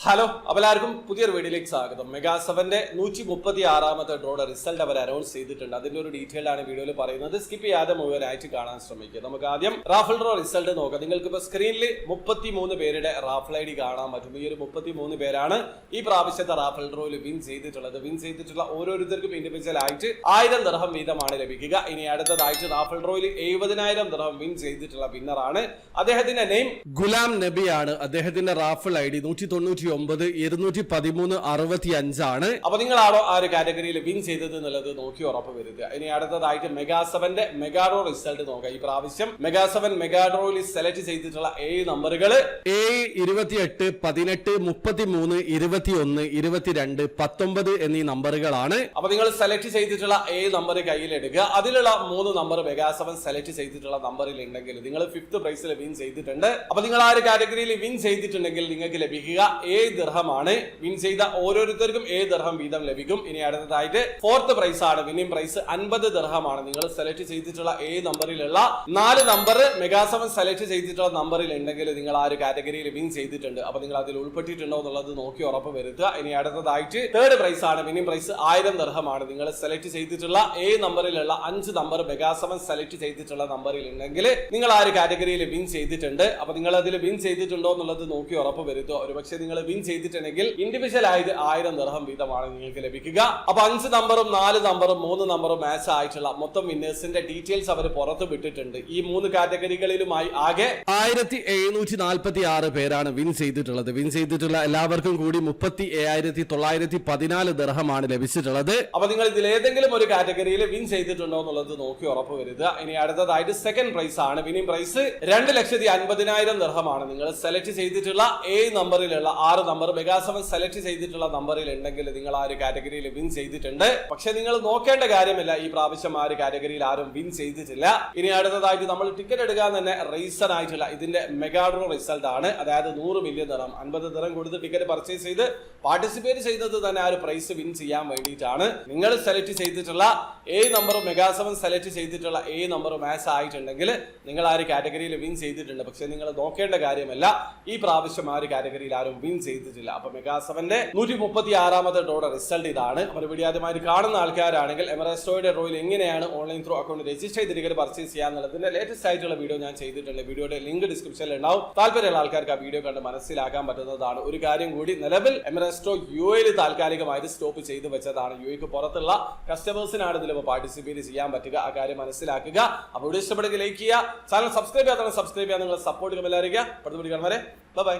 Hello, അപ്പോൾ എല്ലാവർക്കും പുതിയൊരു വീഡിയോയിലേക്ക് സ്വാഗതം. മെഗാ 7ന്റെ 136ാമത്തെ ഡ്രോയുടെ റിസൾട്ട് അവർ അനൗൺസ് ചെയ്തിട്ടുണ്ട്. അതിന്റെ ഒരു ഡീറ്റെയിൽ ആണ് വീഡിയോയിൽ പറയുന്നത്. സ്കിപ്പ് ചെയ്യാതെ മുഴുവനായിട്ട് കാണാൻ ശ്രമിക്കുക. നമുക്ക് ആദ്യം റാഫൽ ഡ്രോ റിസൾട്ട് നോക്കാം. നിങ്ങൾക്ക് ഇപ്പോൾ സ്ക്രീനിൽ 33 പേരുടെ റാഫൽ ID കാണാൻ പറ്റും. ഈ ഒരു 33 പേരാണ് ഈ പ്രാവശ്യത്തെ റാഫൽ ഡ്രോയിൽ വിൻ ചെയ്തിട്ടുള്ളത്. വിൻ ചെയ്തിട്ടുള്ള ഓരോരുത്തർക്കും ഇൻഡിവിജ്വൽ ആയിട്ട് 1000 ദിർഹം വീതമാണ് ലഭിക്കുക. ഇനി അടുത്തതായിട്ട് റാഫൽ ഡ്രോയിൽ 70,000 ദിർഹം വിൻ ചെയ്തിട്ടുള്ള വിന്നറാണ്. അദ്ദേഹത്തിന്റെ നെയിം ഗുലാം നബി ആണ്. അദ്ദേഹത്തിന്റെ റാഫൽ ID 199 213 65 ആണ്. അപ്പൊ നിങ്ങളാണോ ആ ഒരു കാറ്റഗറിയിൽ വിൻ ചെയ്തത് എന്നുള്ളത് നോക്കി ഉറപ്പ് വരുത്തുക. ഇനി അടുത്തതായിട്ട് മെഗാ 7ന്റെ മെഗാഡ്രോ റിസൾട്ട് നോക്കാം. ഈ പ്രാവശ്യം മെഗാ 7 മെഗാഡ്രോയിൽ സെലക്ട് ചെയ്തിട്ടുള്ള 7 നമ്പറുകൾ 28, 18, 33, 21, 22, 19 എന്നീ നമ്പറുകളാണ്. അപ്പൊ നിങ്ങൾ സെലക്ട് ചെയ്തിട്ടുള്ള 7 നമ്പർ കയ്യിലെടുക്കുക. അതിലുള്ള 3 നമ്പർ മെഗാ 7 സെലക്ട് ചെയ്തിട്ടുള്ള നമ്പറിൽ ഉണ്ടെങ്കിൽ നിങ്ങൾ 5th പ്രൈസിൽ വിൻ ചെയ്തിട്ടുണ്ട്. അപ്പൊ നിങ്ങൾ ആ ഒരു കാറ്റഗറിയിൽ വിൻ ചെയ്തിട്ടുണ്ടെങ്കിൽ നിങ്ങൾക്ക് ലഭിക്കുക 7 ദിർഹമാണ്. വിൻ ചെയ്ത ഓരോരുത്തർക്കും 7 ദിർഹം വീതം ലഭിക്കും. ഇനി അടുത്തതായിട്ട് 4th പ്രൈസ് ആണ്. Winning price 50 ദിർഹമാണ്. നിങ്ങൾ സെലക്ട് ചെയ്തിട്ടുള്ള 7 നമ്പറിലുള്ള 4 നമ്പർ മെഗാ 7 സെലക്ട് ചെയ്തിട്ടുള്ള നമ്പറിൽ ഉണ്ടെങ്കിൽ നിങ്ങൾ ആ ഒരു കാറ്റഗറിയിൽ വിൻ ചെയ്തിട്ടുണ്ട്. അപ്പൊ നിങ്ങൾ അതിൽ ഉൾപ്പെട്ടിട്ടുണ്ടോ എന്നുള്ളത് നോക്കി ഉറപ്പ് വരുത്തുക. ഇനി അടുത്തതായിട്ട് 3rd പ്രൈസ് ആണ്. Winning price 1000 ദിർഹമാണ്. നിങ്ങൾ സെലക്ട് ചെയ്തിട്ടുള്ള 7 നമ്പറിലുള്ള 5 നമ്പർ മെഗാ 7 സെലക്ട് ചെയ്തിട്ടുള്ള നമ്പറിൽ ഉണ്ടെങ്കിൽ നിങ്ങൾ ആ ഒരു കാറ്റഗറിയിൽ വിൻ ചെയ്തിട്ടുണ്ട്. അപ്പൊ നിങ്ങൾ അതിൽ വിൻ ചെയ്തിട്ടുണ്ടോ എന്നുള്ളത് നോക്കി ഉറപ്പ് വരുത്തുക. ഒരുപക്ഷെ നിങ്ങൾ വിൻ ചെയ്തിട്ടുണ്ടെങ്കിൽ ഇൻഡിവിജ്വൽ ആയിട്ട് 1000 ദിർഹം വീതമാണ് നിങ്ങൾക്ക് ലഭിക്കുക. അപ്പൊ 5 നമ്പറും 4 നമ്പറും 3 നമ്പറും മാച്ച് ആയിട്ടുള്ള മൊത്തം വിന്നേഴ്സിന്റെ ഡീറ്റെയിൽസ് അവർ പുറത്ത് വിട്ടിട്ടുണ്ട്. ഈ 3 കാറ്റഗറികളിലുമായി ആകെ 1746 പേരാണ് വിൻ ചെയ്തിട്ടുള്ളത്. വിൻ ചെയ്തിട്ടുള്ള എല്ലാവർക്കും കൂടി 37,914 ദിർഹമാണ് ലഭിച്ചിട്ടുള്ളത്. അപ്പൊ നിങ്ങൾ ഇതിൽ ഏതെങ്കിലും ഒരു കാറ്റഗറിയിൽ വിൻ ചെയ്തിട്ടുണ്ടോ എന്നുള്ളത് നോക്കി ഉറപ്പ് വരുത്തുക. ഇനി അടുത്തതായിട്ട് 2nd പ്രൈസ് ആണ്. Winning price 2,50,000 ദിർഹമാണ്. നിങ്ങൾ സെലക്ട് ചെയ്തിട്ടുള്ള 7 നമ്പറിലുള്ള 6 നമ്പർ മെഗാ 7 സെലക്ട് ചെയ്തിട്ടുള്ള നമ്പറിൽ ഉണ്ടെങ്കിൽ നിങ്ങൾ ആ ഒരു കാറ്റഗറിയിൽ വിൻ ചെയ്തിട്ടുണ്ട്. പക്ഷെ നിങ്ങൾ നോക്കേണ്ട കാര്യമില്ല, ഈ പ്രാവശ്യം ആ ഒരു കാറ്റഗറിയിൽ ആരും വിൻ ചെയ്തിട്ടില്ല. ഇനി അടുത്തതായിട്ട് നമ്മൾ ടിക്കറ്റ് എടുക്കാൻ തന്നെ റീസൺ ആയിട്ടുള്ള ഇതിന്റെ മെഗാഡ്രോ റിസൾട്ട് ആണ്. അതായത് 100 മില്യൺ ദിർഹം 50 ദിർഹം കൊടുത്ത് ടിക്കറ്റ് പർച്ചേസ് ചെയ്ത് പാർട്ടിസിപ്പേറ്റ് ചെയ്തത് തന്നെ ആ ഒരു പ്രൈസ് വിൻ ചെയ്യാൻ വേണ്ടിയിട്ടാണ്. നിങ്ങൾ സെലക്ട് ചെയ്തിട്ടുള്ള 7 നമ്പർ മെഗാ 7 സെലക്ട് ചെയ്തിട്ടുള്ള 7 നമ്പർ മാച്ച് ആയിട്ടുണ്ടെങ്കിൽ നിങ്ങൾ ആ ഒരു കാറ്റഗറിയിൽ വിൻ ചെയ്തിട്ടുണ്ട്. പക്ഷെ നിങ്ങൾ നോക്കേണ്ട കാര്യമല്ല, ഈ പ്രാവശ്യം ആ ഒരു കാറ്റഗറിയിൽ ആരും വിൻ ചെയ്തിട്ടില്ല. അപ്പൊ മെഗാ 7ന്റെ 136ാമത്തെ ഡ്രോയുടെ റിസൾട്ട് ഇതാണ്. നമ്മുടെ വീഡിയോ ആദ്യമായി കാണുന്ന ആൾക്കാരാണെങ്കിൽ എമറസ്റ്റോയുടെ ഡ്രോയിൽ എങ്ങനെയാണ് ഓൺലൈൻ ത്രൂ അക്കൗണ്ട് രജിസ്റ്റർ ചെയ്ത് ടിക്കറ്റ് പർച്ചേസ് ചെയ്യാന്നുള്ളതിന്റെ ലേറ്റസ്റ്റ് ആയിട്ടുള്ള വീഡിയോ ഞാൻ ചെയ്തിട്ടുണ്ട്. വീഡിയോയുടെ ലിങ്ക് ഡിസ്ക്രിപ്ഷനിൽ ഉണ്ടാവും. താല്പര്യമുള്ള ആൾക്കാർക്ക് ആ വീഡിയോ കണ്ട് മനസ്സിലാക്കാൻ പറ്റുന്നതാണ്. ഒരു കാര്യം കൂടി, നിലവിൽ എമറസ്റ്റോ UAE താൽക്കാലികമായിട്ട് സ്റ്റോപ്പ് ചെയ്ത് വെച്ചതാണ്. UAEക്ക് പുറത്തുള്ള കസ്റ്റമേഴ്സിനാണ് ഇതിൽ പാർട്ടിസിപ്പേറ്റ് ചെയ്യാൻ പറ്റുക. ആ കാര്യം മനസ്സിലാക്കുക. അപ്പോൾ വീഡിയോ ഇഷ്ടപ്പെടുക, ലൈക്ക് ചെയ്യുക, ചാനൽ സബ്സ്ക്രൈബ് ചെയ്യാതെ സബ്സ്ക്രൈബ് ചെയ്യാൻ നിങ്ങളെ സപ്പോർട്ട് ചെയ്യാൻ എല്ലാവരും. അടുത്ത വീഡിയോ കാണും വരെ ബൈ.